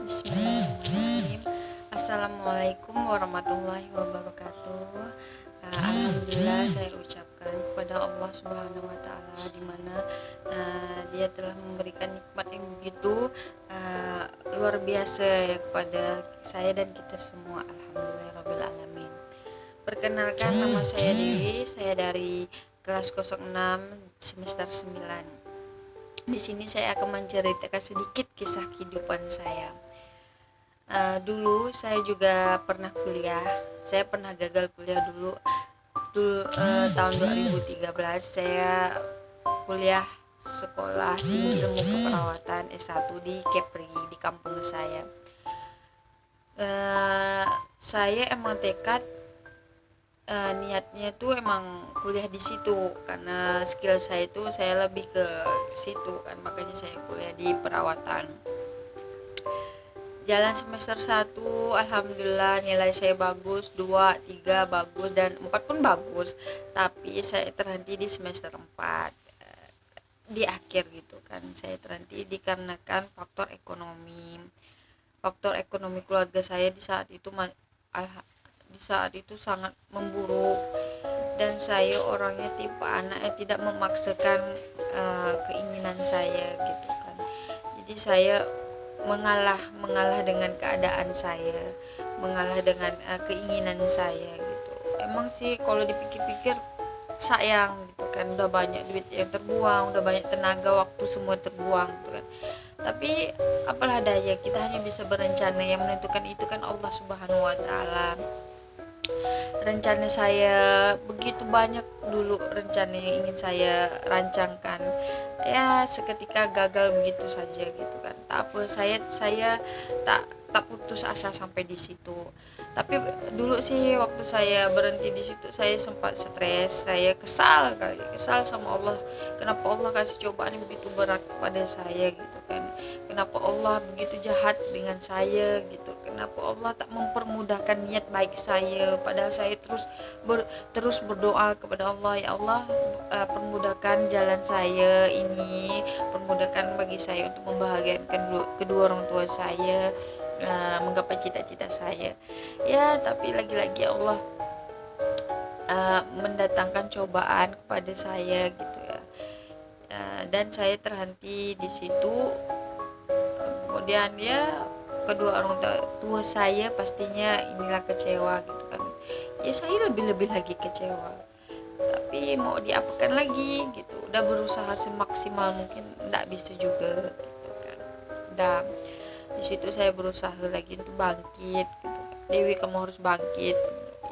Bismillahirrahmanirrahim. Assalamualaikum warahmatullahi wabarakatuh. Alhamdulillah saya ucapkan kepada Allah Subhanahu wa taala di mana Dia telah memberikan nikmat yang begitu luar biasa ya kepada saya dan kita semua. Alhamdulillahirabbil alamin. Perkenalkan, nama saya Dewi, saya dari kelas 06 semester 9. Di sini saya akan menceritakan sedikit kisah kehidupan saya. Dulu saya juga pernah kuliah. Saya pernah gagal kuliah dulu. Tahun 2013 saya kuliah sekolah tinggi ilmu keperawatan S1 di Kepri di kampung saya. Saya emang tekad niatnya tuh emang kuliah di situ karena skill saya itu saya lebih ke situ kan, makanya saya kuliah di perawatan. Jalan semester 1 alhamdulillah nilai saya bagus, 2, 3 bagus, dan 4 pun bagus, tapi saya terhenti di semester 4 di akhir gitu kan. Saya terhenti dikarenakan faktor ekonomi keluarga saya di saat itu sangat memburuk, dan saya orangnya tipe anak yang tidak memaksakan keinginan saya gitu kan. Jadi saya mengalah dengan keadaan saya, mengalah dengan keinginan saya gitu. Emang sih kalau dipikir-pikir sayang gitu kan, udah banyak duit yang terbuang, udah banyak tenaga, waktu semua terbuang gitu kan. Tapi apalah daya, kita hanya bisa berencana, yang menentukan itu kan Allah Subhanahu wa taala. Rencana saya begitu banyak dulu, rencana yang ingin saya rancangkan, ya seketika gagal begitu saja gitu kan. Tak apa, saya tak putus asa sampai di situ. Tapi dulu sih waktu saya berhenti di situ saya sempat stres, saya kesal sama Allah. Kenapa Allah kasih cobaan yang begitu berat kepada saya gitu kan? Kenapa Allah begitu jahat dengan saya gitu? Kenapa Allah tak mempermudahkan niat baik saya? Padahal saya terus berdoa kepada Allah, ya Allah, permudahkan jalan saya ini, permudahkan bagi saya untuk membahagiakan kedua orang tua saya, menggapai cita-cita saya. Ya, tapi lagi-lagi Allah mendatangkan cobaan kepada saya gitu ya. Dan saya terhenti di situ. Kemudian ya kedua orang tua saya pastinya inilah kecewa gitu kan. Ya saya lebih lagi kecewa. Tapi mau diapakan lagi gitu. Udah berusaha semaksimal mungkin, enggak bisa juga gitu kan. Dan di situ saya berusaha lagi untuk bangkit gitu. Dewi, kamu harus bangkit.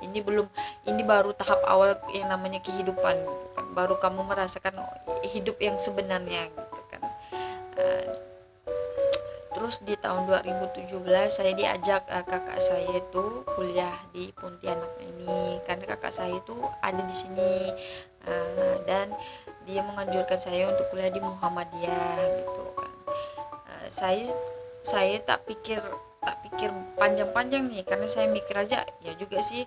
Ini baru tahap awal yang namanya kehidupan gitu kan. Baru kamu merasakan hidup yang sebenarnya gitu kan. Terus di tahun 2017 saya diajak kakak saya itu kuliah di Pontianak ini, karena kakak saya itu ada di sini, dan dia menganjurkan saya untuk kuliah di Muhammadiyah gitu kan. Saya tak pikir panjang-panjang nih, karena saya mikir aja ya juga sih,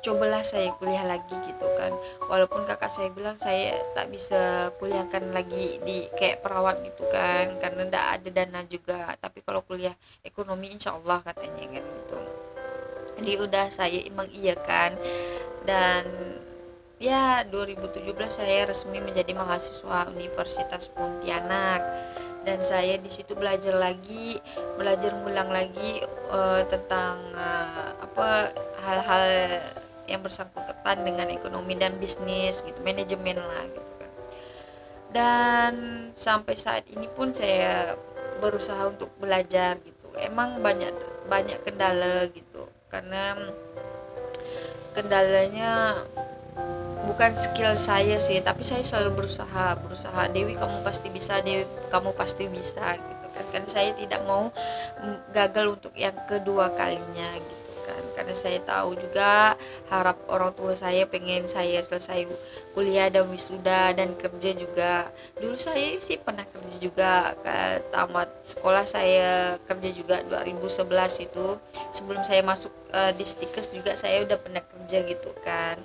cobalah saya kuliah lagi gitu kan. Walaupun kakak saya bilang saya tak bisa kuliahkan lagi di kayak perawat gitu kan, karena ndak ada dana juga, tapi kalau kuliah ekonomi insya Allah katanya kan gitu. Jadi udah saya mengiyakan, dan ya 2017 saya resmi menjadi mahasiswa Universitas Pontianak, dan saya di situ belajar ngulang lagi tentang hal-hal yang bersangkutan dengan ekonomi dan bisnis gitu, manajemen lah gitu kan. Dan sampai saat ini pun saya berusaha untuk belajar gitu. Emang banyak kendala gitu, karena kendalanya bukan skill saya sih, tapi saya selalu berusaha. Dewi, kamu pasti bisa, Dewi, kamu pasti bisa gitu kan saya tidak mau gagal untuk yang kedua kalinya gitu kan, karena saya tahu juga harap orang tua saya pengen saya selesai kuliah dan wisuda dan kerja juga. Dulu saya sih pernah kerja juga, tamat sekolah saya kerja juga 2011 itu. Sebelum saya masuk di Stikes juga saya udah pernah kerja gitu kan.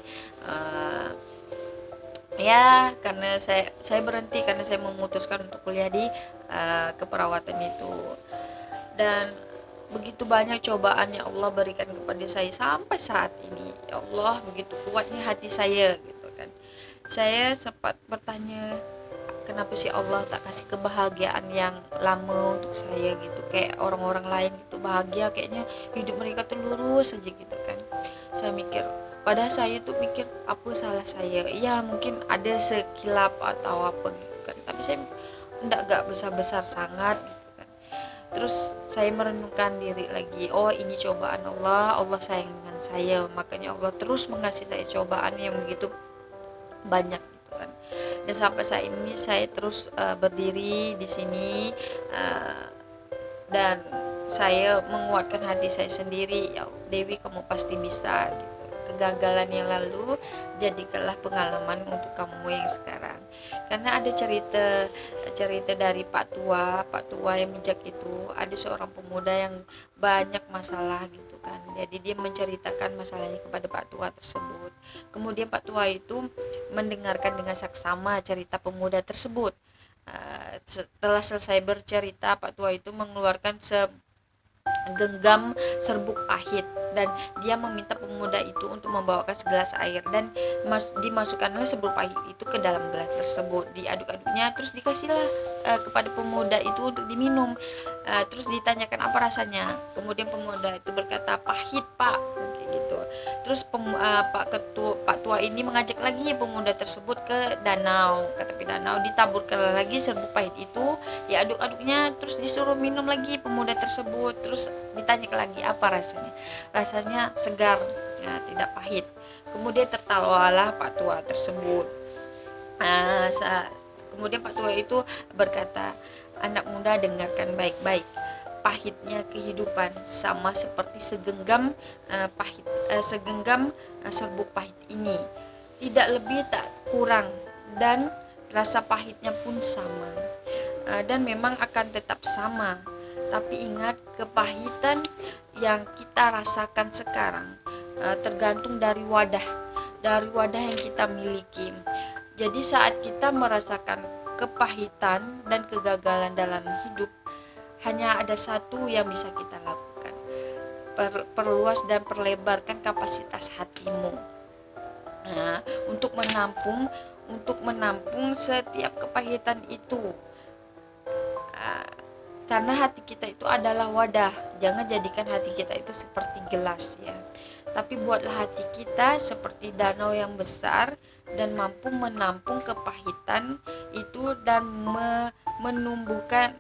Ya karena saya berhenti karena saya memutuskan untuk kuliah di keperawatan itu. Dan begitu banyak cobaan yang Allah berikan kepada saya sampai saat ini. Ya Allah, begitu kuatnya hati saya gitu kan. Saya sempat bertanya, kenapa sih Allah tak kasih kebahagiaan yang lama untuk saya gitu, kayak orang-orang lain gitu bahagia, kayaknya hidup mereka tuh lurus saja gitu kan. Saya mikir, padahal saya tuh mikir apa salah saya, ya mungkin ada sekilap atau apa gitu kan, tapi saya enggak, gak besar-besar sangat gitu kan. Terus saya merenungkan diri lagi, oh ini cobaan Allah, Allah sayang dengan saya, makanya Allah terus mengasih saya cobaan yang begitu banyak gitu kan. Dan sampai saat ini saya terus berdiri di sini, dan saya menguatkan hati saya sendiri, ya Dewi kamu pasti bisa gitu. Kegagalan yang lalu jadikanlah pengalaman untuk kamu yang sekarang. Karena ada cerita cerita dari Pak Tua yang bijak itu, ada seorang pemuda yang banyak masalah gitu kan. Jadi dia menceritakan masalahnya kepada Pak Tua tersebut. Kemudian Pak Tua itu mendengarkan dengan saksama cerita pemuda tersebut. Setelah selesai bercerita, Pak Tua itu mengeluarkan genggam serbuk pahit, dan dia meminta pemuda itu untuk membawakan segelas air, dan dimasukkanlah serbuk pahit itu ke dalam gelas tersebut, diaduk-aduknya, terus dikasihlah kepada pemuda itu untuk diminum. Terus ditanyakan apa rasanya, kemudian pemuda itu berkata pahit pak, kayak gitu. Terus Pak Tua ini mengajak lagi pemuda tersebut ke danau, ke tepi danau, ditaburkan lagi serbuk pahit itu, diaduk-aduknya, terus disuruh minum lagi pemuda tersebut. Terus ditanya lagi apa rasanya, rasanya segar, ya, tidak pahit. Kemudian tertawalah Pak Tua tersebut. Kemudian Pak Tua itu berkata, anak muda dengarkan baik-baik, pahitnya kehidupan sama seperti segenggam serbuk pahit ini, tidak lebih tak kurang, dan rasa pahitnya pun sama, dan memang akan tetap sama. Tapi ingat, kepahitan yang kita rasakan sekarang tergantung dari wadah yang kita miliki. Jadi saat kita merasakan kepahitan dan kegagalan dalam hidup, hanya ada satu yang bisa kita lakukan: perluas dan perlebarkan kapasitas hatimu, untuk menampung setiap kepahitan itu. Karena hati kita itu adalah wadah. Jangan jadikan hati kita itu seperti gelas, ya. Tapi buatlah hati kita seperti danau yang besar dan mampu menampung kepahitan itu, dan menumbuhkan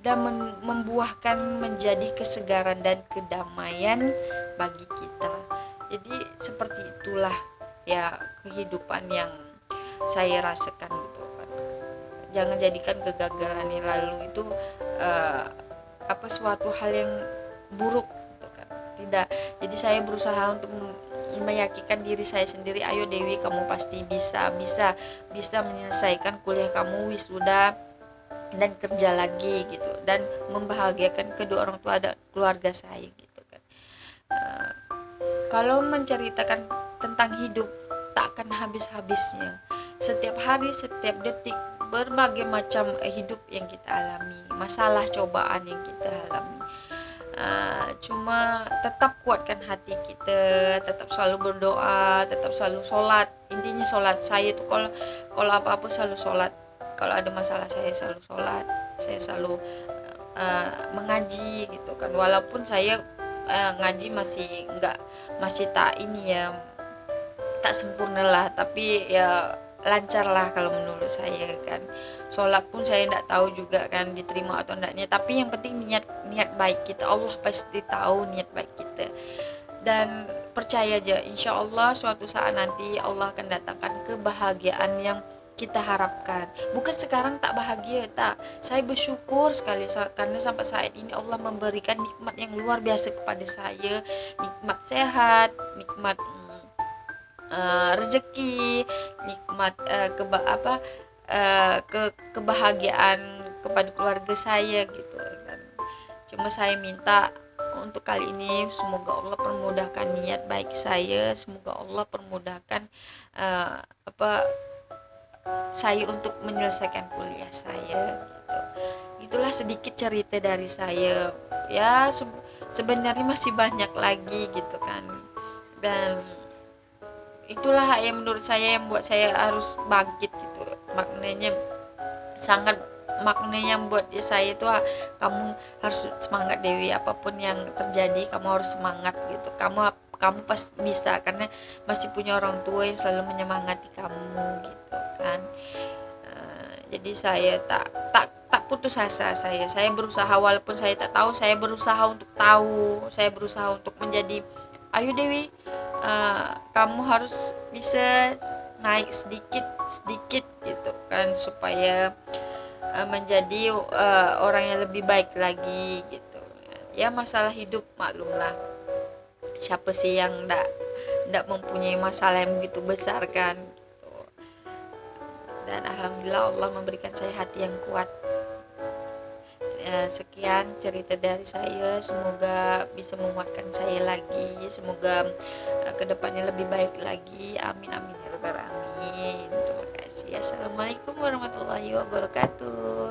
dan membuahkan menjadi kesegaran dan kedamaian bagi kita. Jadi seperti itulah ya kehidupan yang saya rasakan gitu kan. Jangan jadikan kegagalan yang lalu itu suatu hal yang buruk gitu kan. Tidak. Jadi saya berusaha untuk meyakinkan diri saya sendiri, ayo Dewi kamu pasti bisa menyelesaikan kuliah kamu, wisuda, dan kerja lagi gitu, dan membahagiakan kedua orang tua dan keluarga saya gitu kan. Kalau menceritakan tentang hidup tak akan habis-habisnya. Setiap hari, setiap detik, berbagai macam hidup yang kita alami, masalah, cobaan yang kita alami. Cuma tetap kuatkan hati kita, tetap selalu berdoa, tetap selalu sholat. Intinya sholat. Saya itu kalau apa-apa selalu sholat. Kalau ada masalah saya selalu sholat, saya selalu mengaji gitu kan. Walaupun saya ngaji masih tak sempurna lah, tapi ya lancar lah kalau menurut saya kan. Sholat pun saya tidak tahu juga kan diterima atau enggaknya, tapi yang penting niat baik kita, Allah pasti tahu niat baik kita. Dan percaya aja, insya Allah suatu saat nanti Allah akan datangkan kebahagiaan yang kita harapkan. Bukan sekarang tak bahagia, tak. Saya bersyukur sekali karena sampai saat ini Allah memberikan nikmat yang luar biasa kepada saya, nikmat sehat, nikmat rezeki, nikmat kebahagiaan kepada keluarga saya gitu kan. Cuma saya minta untuk kali ini semoga Allah permudahkan niat baik saya, semoga Allah permudahkan saya untuk menyelesaikan kuliah saya gitu. Itulah sedikit cerita dari saya ya. sebenarnya masih banyak lagi gitu kan. Dan itulah yang menurut saya yang buat saya harus bangkit gitu, maknanya sangat, maknanya buat saya itu kamu harus semangat Dewi, apapun yang terjadi kamu harus semangat gitu, kamu pasti bisa, karena masih punya orang tua yang selalu menyemangati kamu gitu kan. Jadi saya tak putus asa, saya berusaha, walaupun saya tak tahu, saya berusaha untuk tahu, saya berusaha untuk menjadi, ayo Dewi, kamu harus bisa naik sedikit sedikit gitu kan, supaya menjadi orang yang lebih baik lagi gitu. Ya masalah hidup maklumlah, siapa sih yang ndak mempunyai masalah yang begitu besar kan gitu. Dan alhamdulillah Allah memberikan saya hati yang kuat. Sekian cerita dari saya, semoga bisa menguatkan saya lagi, semoga kedepannya lebih baik lagi, amin amin ya rabbal alamin. Terima kasih. Assalamualaikum warahmatullahi wabarakatuh.